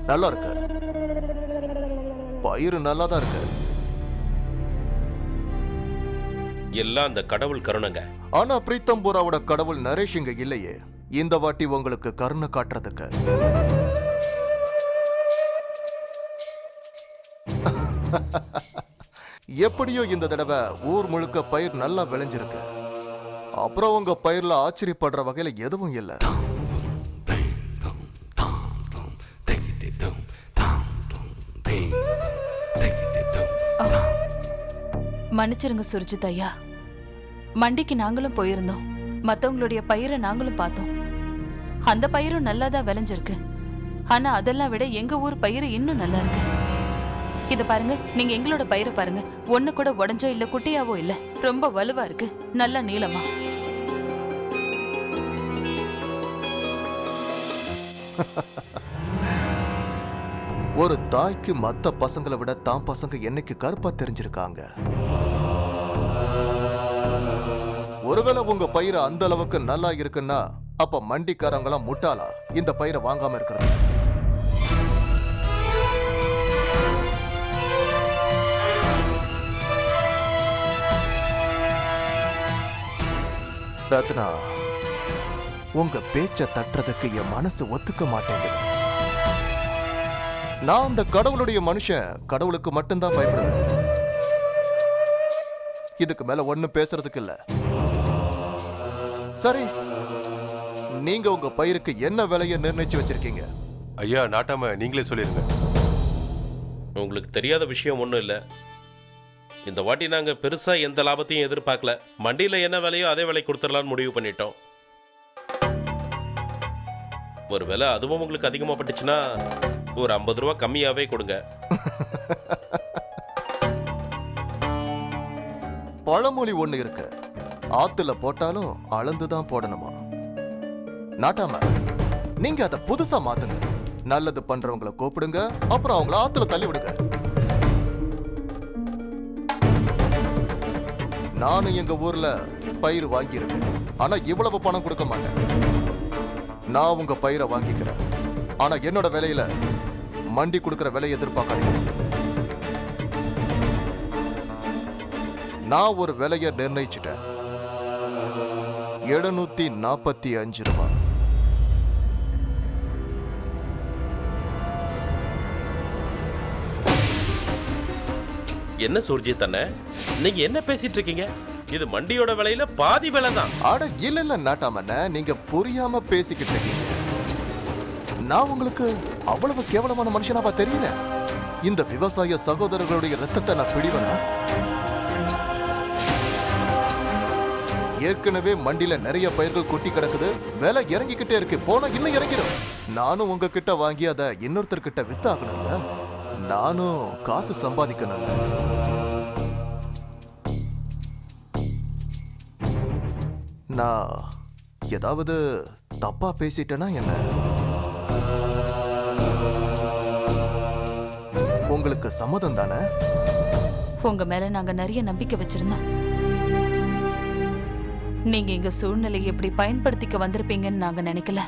நல்லா இருக்கு, பயிர் நல்லா தான் இருக்கு. எல்லாம் அந்த கடவுள் கருணைங்க. ஆனா பிரீத்தம்பூராவோட கடவுள் நரேஷ் இங்க இல்லையே. இந்த வாட்டி உங்களுக்கு கருணை காட்டுறதுக்கு. எப்படியோ இந்த தடவை ஊர் முழுக்க பயிர் நல்லா விளைஞ்சிருக்கு. அப்புறம் உங்க பயிர்ல ஆச்சரியப்படுற வகையில எதுவும் இல்லை. மன்னிச்சிருங்க சுர்ஜித் ஐயா, மண்டிக்கு நாங்களும் போயிருந்தோம். மத்தவங்களுடைய பயிரை நாங்களும் பார்த்தோம். அந்த பயிரும் நல்லாதான் விளைஞ்சிருக்கு. ஆனா அதெல்லாம் விட எங்க ஊர் பயிர் இன்னும் நல்லா இருக்கு. இத பாருங்க, நீங்க எங்களோட பயிரை பாருங்க. ஒண்ணு கூட உடஞ்சோ இல்ல குட்டியாவோ இல்ல, ரொம்ப வலுவா இருக்கு, நல்லா நீளமா. ஒரு தாய்க்கு மத்த பசங்களை விட தான் பசங்க என்னைக்கு கருப்பா தெரிஞ்சிருக்காங்க. ஒருவேளை உங்க பயிர் அந்த அளவுக்கு நல்லா இருக்குன்னா அப்ப மண்டிக்காரங்களாம் முட்டாளா இந்த பயிரை வாங்காம இருக்கிறது? ரத்னா, உங்க பேச்ச தட்டுறதுக்கு என் மனசு ஒத்துக்க மாட்டேங்குது. நான் அந்த கடவுளுடைய மனுஷன், கடவுளுக்கு மட்டும்தான் பயப்படுவேன். இதுக்கு மேல ஒண்ணும் பேசுறதுக்கு இல்ல. சரி, நீங்க உங்க பயிருக்கு என்ன விலையை நிர்ணயிச்சு வச்சிருக்கீங்க? ஐயா, நாட்டாம நீங்களே சொல்லிருங்க. உங்களுக்கு தெரியாத விஷயம் ஒன்றும் இல்லை. இந்த வாட்டி நாங்கள் பெருசாக எந்த லாபத்தையும் எதிர்பார்க்கல. மண்டியில் என்ன விலையோ அதே விலை கொடுத்துடலான்னு முடிவு பண்ணிட்டோம். ஒரு வேளை அதுவும் உங்களுக்கு அதிகமாக பட்டுச்சுன்னா ஒரு 50 ரூபா கம்மியாகவே கொடுங்க. பழமொழி ஒண்ணு இருக்கு, ஆத்துல போட்டாலும் அளந்துதான் போடணுமா. நாட்டாம நீங்க அதை புதுசா மாத்துங்க. நல்லது பண்றவங்களை கூப்பிடுங்க, அப்புறம் அவங்கள ஆத்துல தள்ளி விடுங்க. நானும் எங்க ஊர்ல பயிர் வாங்கியிருக்கேன், ஆனா இவ்வளவு பணம் கொடுக்க மாட்டேன். நான் உங்க பயிரை வாங்கிக்கிறேன், ஆனா என்னோட விலையில மண்டி கொடுக்கிற விலையை எதிர்பார்க்காதீங்க. நான் ஒரு விலையை நிர்ணயிச்சிட்டேன், 745 ரூபாய். என்ன சுர்ஜித் அண்ணே, நீங்க என்ன பேசிட்டு இருக்கீங்க? இது மண்டியோட விலையில பாதி விலை தான். அட இல்ல நாட்டாமண்ண, நீங்க புரியாம பேசிக்கிட்டு இருக்கீங்க. நான் உங்களுக்கு அவ்வளவு கேவலமான மனுஷனாவா தெரியல? இந்த விவசாய சகோதரர்களுடைய ரத்தத்தை நான் பிடிவனா? ஏற்கனவே மண்டியில நிறைய பயிர்கள் கொட்டி கிடக்குது, விலை இறங்கிக்கிட்டே இருக்கு, போனா இன்னும் இறங்கிடும். நானும் உங்ககிட்ட வாங்கி அதை இன்னொருத்தர்கிட்ட வித்தாகணும்ல, நானும் காசு சம்பாதிக்கணும். நான் ஏதாவது தப்பா பேசிட்டேனா என்ன? உங்களுக்கு சம்மதம் தானே? உங்க மேல நாங்க நிறைய நம்பிக்கை வச்சிருந்தோம். நீங்க எங்க சூழ்நிலையை எப்படி பயன்படுத்திக்க வந்திருப்பீங்கன்னு நாங்க நினைக்கல.